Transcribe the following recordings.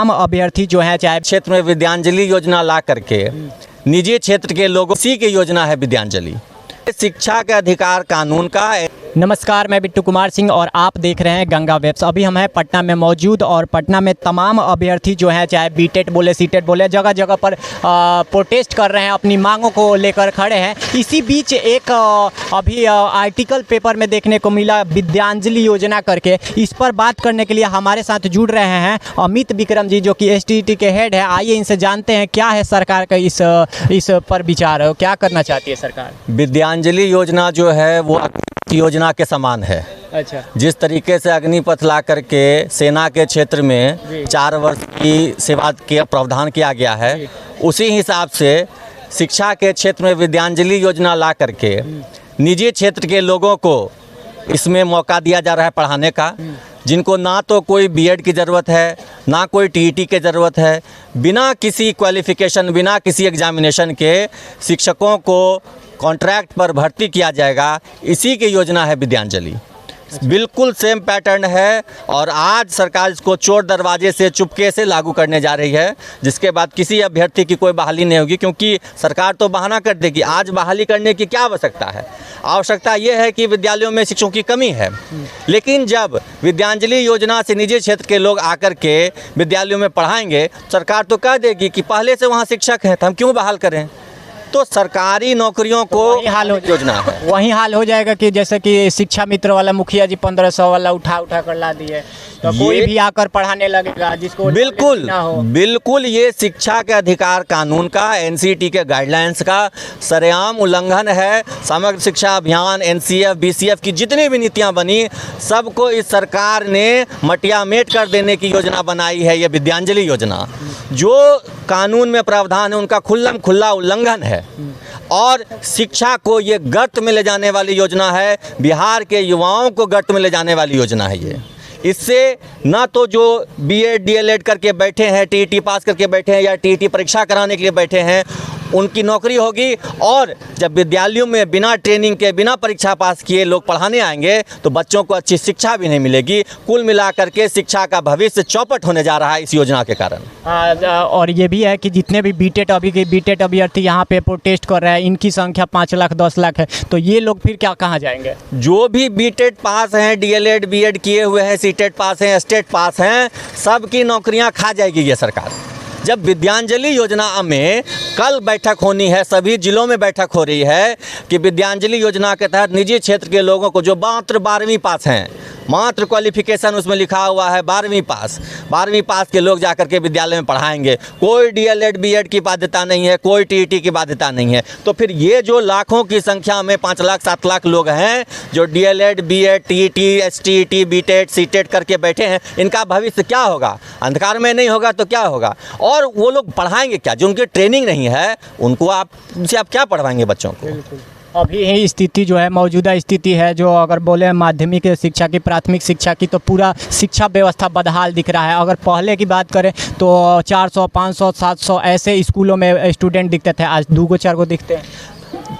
हम अभ्यर्थी जो है चाहे क्षेत्र में विद्यांजलि योजना ला करके निजी क्षेत्र के लोगों सी की योजना है विद्यांजलि। शिक्षा के अधिकार कानून का। नमस्कार, मैं बिट्टू कुमार सिंह और आप देख रहे हैं गंगा वेब्स। अभी हम हैं पटना में मौजूद और पटना में तमाम अभ्यर्थी जो हैं चाहे बीटेट बोले सीटेट बोले जगह जगह पर प्रोटेस्ट कर रहे हैं, अपनी मांगों को लेकर खड़े हैं। इसी बीच एक अभी आर्टिकल पेपर में देखने को मिला विद्यांजलि योजना करके। इस पर बात करने के लिए हमारे साथ जुड़ रहे हैं अमित विक्रम जी जो कि एसटीईटी के हेड है। आइए इनसे जानते हैं क्या है सरकार का इस पर विचार, क्या करना चाहती है सरकार। विद्यांजलि योजना जो है वो योजना के समान है। अच्छा, जिस तरीके से अग्निपथ ला करके सेना के क्षेत्र में 4 वर्ष की सेवा के प्रावधान किया गया है, उसी हिसाब से शिक्षा के क्षेत्र में विद्यांजलि योजना ला करके निजी क्षेत्र के लोगों को इसमें मौका दिया जा रहा है पढ़ाने का, जिनको ना तो कोई बीएड की ज़रूरत है ना कोई टीईटी की ज़रूरत है। बिना किसी क्वालिफ़िकेशन, बिना किसी एग्जामिनेशन के शिक्षकों को कॉन्ट्रैक्ट पर भर्ती किया जाएगा। इसी की योजना है विद्यांजलि। बिल्कुल सेम पैटर्न है और आज सरकार इसको चोर दरवाजे से चुपके से लागू करने जा रही है, जिसके बाद किसी अभ्यर्थी की कोई बहाली नहीं होगी, क्योंकि सरकार तो बहाना कर देगी। आज बहाली करने की क्या आवश्यकता है? आवश्यकता ये है कि विद्यालयों में शिक्षकों की कमी है, लेकिन जब विद्यांजलि योजना से निजी क्षेत्र के लोग आकर के विद्यालयों में पढ़ाएंगे, सरकार तो कह देगी कि पहले से वहाँ शिक्षक हैं तो हम क्यों बहाल करें। तो सरकारी नौकरियों को वही हाल हो योजना है, वही हाल हो जाएगा कि जैसे कि शिक्षा मित्र वाला मुखिया जी 1500 वाला उठा कर ला दिए, तो कोई भी आकर पढ़ाने लगेगा जिसको बिल्कुल ये शिक्षा के अधिकार कानून का, एनसीईटी के गाइडलाइंस का सरेआम उल्लंघन है। समग्र शिक्षा अभियान, एनसीएफ, बीसीएफ की जितनी भी नीतियां बनी, सबको इस सरकार ने मटियामेट कर देने की योजना बनाई है। ये विद्यांजलि योजना जो कानून में प्रावधान है उनका खुल्ला उल्लंघन है और शिक्षा को ये गर्त में ले जाने वाली योजना है। बिहार के युवाओं को गर्त में ले जाने वाली योजना है ये। इससे ना तो जो बीएड डीएलएड करके बैठे हैं, टीईटी पास करके बैठे हैं या टीईटी परीक्षा कराने के लिए बैठे हैं, उनकी नौकरी होगी, और जब विद्यालयों में बिना ट्रेनिंग के, बिना परीक्षा पास किए लोग पढ़ाने आएंगे तो बच्चों को अच्छी शिक्षा भी नहीं मिलेगी। कुल मिलाकर के शिक्षा का भविष्य चौपट होने जा रहा है इस योजना के कारण। और ये भी है कि जितने भी बीटेट अभ्यर्थी यहाँ पे प्रोटेस्ट कर रहे हैं, इनकी संख्या 5 लाख 10 लाख है, तो ये लोग फिर क्या कहाँ जाएंगे? जो भी बीटेट पास हैं, डीएलएड बीएड किए हुए हैं, सीटेट पास हैं, स्टेट पास हैं, सबकी नौकरियाँ खा जाएगी ये सरकार। जब विद्यांजलि योजना में कल बैठक होनी है, सभी जिलों में बैठक हो रही है कि विद्यांजलि योजना के तहत निजी क्षेत्र के लोगों को जो मात्र 12वीं पास हैं, मात्र क्वालिफिकेशन उसमें लिखा हुआ है 12वीं पास के लोग जाकर के विद्यालय में पढ़ाएंगे। कोई डीएलएड बीएड की बाध्यता नहीं है, कोई टीईटी की बाध्यता नहीं है। तो फिर ये जो लाखों की संख्या में 5 लाख 7 लाख लोग हैं जो DElEd BEd TET STET बीटेट CTET करके बैठे हैं, इनका भविष्य क्या होगा? अंधकार में नहीं होगा तो क्या होगा? और वो लोग पढ़ाएंगे क्या? जो उनकी ट्रेनिंग नहीं है उनको आप क्या पढ़वाएंगे बच्चों को? अभी ही स्थिति जो है, मौजूदा स्थिति है, जो अगर बोले माध्यमिक शिक्षा की, प्राथमिक शिक्षा की, तो पूरा शिक्षा व्यवस्था बदहाल दिख रहा है। अगर पहले की बात करें तो 400 500 700 ऐसे स्कूलों में स्टूडेंट दिखते थे, आज 2 4 को दिखते हैं।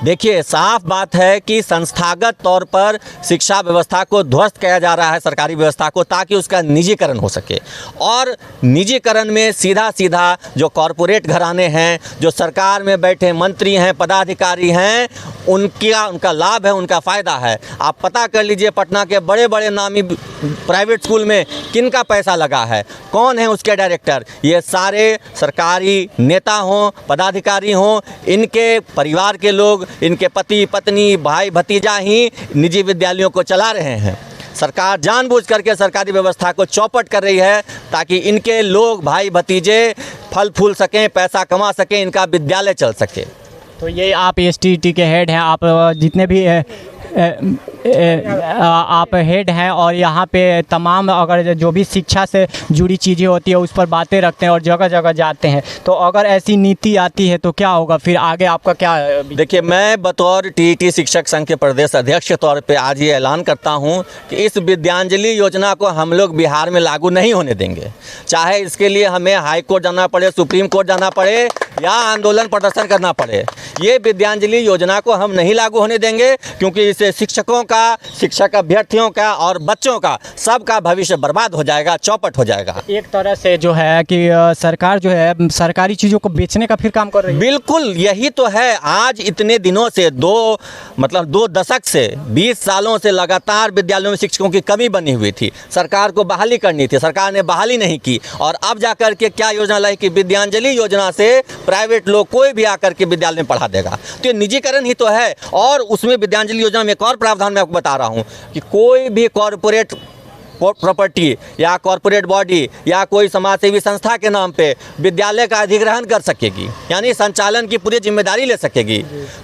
देखिए, साफ बात है कि संस्थागत तौर पर शिक्षा व्यवस्था को ध्वस्त किया जा रहा है, सरकारी व्यवस्था को, ताकि उसका निजीकरण हो सके। और निजीकरण में सीधा जो कॉरपोरेट घराने हैं, जो सरकार में बैठे मंत्री हैं, पदाधिकारी हैं, उनका लाभ है, उनका फ़ायदा है। आप पता कर लीजिए पटना के बड़े बड़े नामी प्राइवेट स्कूल में किनका पैसा लगा है, कौन है उसके डायरेक्टर। ये सारे सरकारी नेता हों, पदाधिकारी हों, इनके परिवार के लोग, इनके पति पत्नी भाई भतीजा ही निजी विद्यालयों को चला रहे हैं। सरकार जानबूझ करके सरकारी व्यवस्था को चौपट कर रही है ताकि इनके लोग, भाई भतीजे फल फूल सकें, पैसा कमा सकें, इनका विद्यालय चल सके। तो ये आप एसटीईटी के हेड हैं, आप जितने भी आप हेड हैं और यहाँ पे तमाम अगर जो भी शिक्षा से जुड़ी चीज़ें होती है उस पर बातें रखते हैं और जगह जगह जाते हैं, तो अगर ऐसी नीति आती है तो क्या होगा फिर आगे आपका क्या? देखिए, मैं बतौर टीईटी शिक्षक संघ के प्रदेश अध्यक्ष के तौर पे आज ये ऐलान करता हूँ कि इस विद्यांजलि योजना को हम लोग बिहार में लागू नहीं होने देंगे। चाहे इसके लिए हमें हाई कोर्ट जाना पड़े, सुप्रीम कोर्ट जाना पड़े या आंदोलन प्रदर्शन करना पड़े, ये विद्यांजलि योजना को हम नहीं लागू होने देंगे, क्योंकि इससे शिक्षकों का, शिक्षक अभ्यर्थियों का और बच्चों का सबका भविष्य बर्बाद हो जाएगा, चौपट हो जाएगा। एक तरह से जो है कि सरकार जो है सरकारी चीज़ों को बेचने का फिर काम कर रही है। बिल्कुल यही तो है। आज इतने दिनों से दो दशक से 20 सालों से लगातार विद्यालयों में शिक्षकों की कमी बनी हुई थी। सरकार को बहाली करनी थी, सरकार ने बहाली नहीं की, और अब जाकर के क्या योजना लाई कि विद्यांजलि योजना से प्राइवेट लोग कोई भी आकर के विद्यालय में पढ़ा देगा। तो ये निजीकरण ही तो है। और उसमें विद्यांजलि योजना में एक और प्रावधान मैं आपको बता रहा हूँ कि कोई भी कॉरपोरेट प्रॉपर्टी या कॉरपोरेट बॉडी या कोई समाजसेवी संस्था के नाम पे विद्यालय का अधिग्रहण कर सकेगी, यानी संचालन की पूरी जिम्मेदारी ले सकेगी।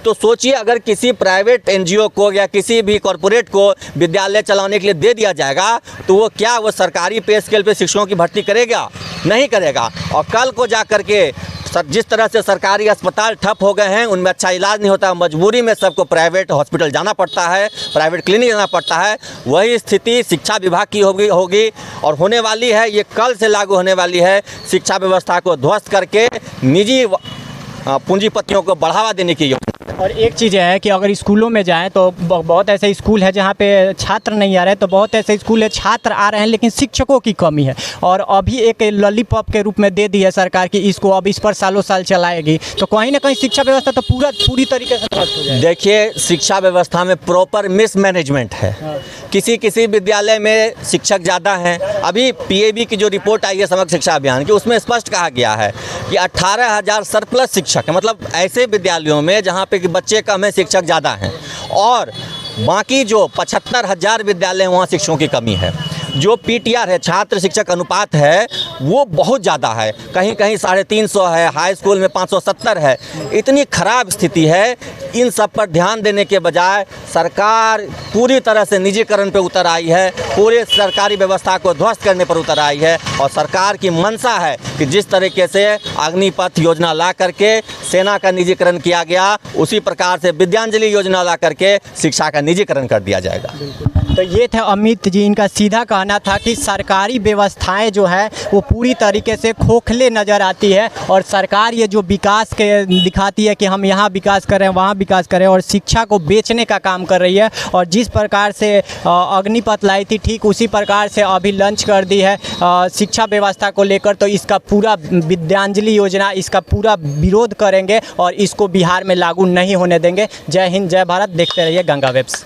तो सोचिए, अगर किसी प्राइवेट एनजीओ को या किसी भी कॉरपोरेट को विद्यालय चलाने के लिए दे दिया जाएगा, तो वो सरकारी पे स्केल पे शिक्षकों की भर्ती करेगा? नहीं करेगा। और कल को जा कर के जिस तरह से सरकारी अस्पताल ठप हो गए हैं, उनमें अच्छा इलाज नहीं होता, मजबूरी में सबको प्राइवेट हॉस्पिटल जाना पड़ता है, प्राइवेट क्लिनिक जाना पड़ता है। वही स्थिति शिक्षा विभाग की होगी और होने वाली है। ये कल से लागू होने वाली है। शिक्षा व्यवस्था को ध्वस्त करके निजी पूंजीपतियों को बढ़ावा देने की योजना। और एक चीज़ है कि अगर स्कूलों में जाएं तो बहुत ऐसे स्कूल है जहाँ पे छात्र नहीं आ रहे हैं, तो बहुत ऐसे स्कूल है छात्र आ रहे हैं लेकिन शिक्षकों की कमी है। और अभी एक लॉलीपॉप के रूप में दे दी है सरकार की इसको, अब इस पर सालों साल चलाएगी, तो कहीं ना कहीं शिक्षा व्यवस्था तो पूरी तरीके से ध्वस्त हो जाएगी। देखिए, शिक्षा व्यवस्था में प्रॉपर मिसमैनेजमेंट है। किसी विद्यालय में शिक्षक ज़्यादा हैं। अभी पीएबी की जो रिपोर्ट आई है समग्र शिक्षा अभियान की, उसमें स्पष्ट कहा गया है कि 18,000 सरप्लस शिक्षक है, मतलब ऐसे विद्यालयों में जहाँ पे कि बच्चे कम है, शिक्षक ज़्यादा हैं, और बाकी जो 75,000 विद्यालय हैं वहाँ शिक्षकों की कमी है। जो पीटीआर है, छात्र शिक्षक अनुपात है, वो बहुत ज़्यादा है, कहीं कहीं 350 है, हाई स्कूल में 570 है। इतनी ख़राब स्थिति है। इन सब पर ध्यान देने के बजाय सरकार पूरी तरह से निजीकरण पर उतर आई है, पूरे सरकारी व्यवस्था को ध्वस्त करने पर उतर आई है। और सरकार की मंशा है कि जिस तरीके से अग्निपथ योजना ला करके सेना का निजीकरण किया गया, उसी प्रकार से विद्यांजलि योजना ला करके शिक्षा का निजीकरण कर दिया जाएगा। तो ये थे अमित जी, इनका सीधा कहना था कि सरकारी व्यवस्थाएं जो है वो पूरी तरीके से खोखले नज़र आती है, और सरकार ये जो विकास के दिखाती है कि हम यहाँ विकास करें, वहाँ विकास करें, और शिक्षा को बेचने का काम कर रही है। और जिस प्रकार से अग्निपथ लाई थी, ठीक उसी प्रकार से अभी लॉन्च कर दी है शिक्षा व्यवस्था को लेकर। तो इसका पूरा विद्यांजलि योजना, इसका पूरा विरोध करेंगे और इसको बिहार में लागू नहीं होने देंगे। जय हिंद, जय भारत। देखते रहिए गंगा वेब्स।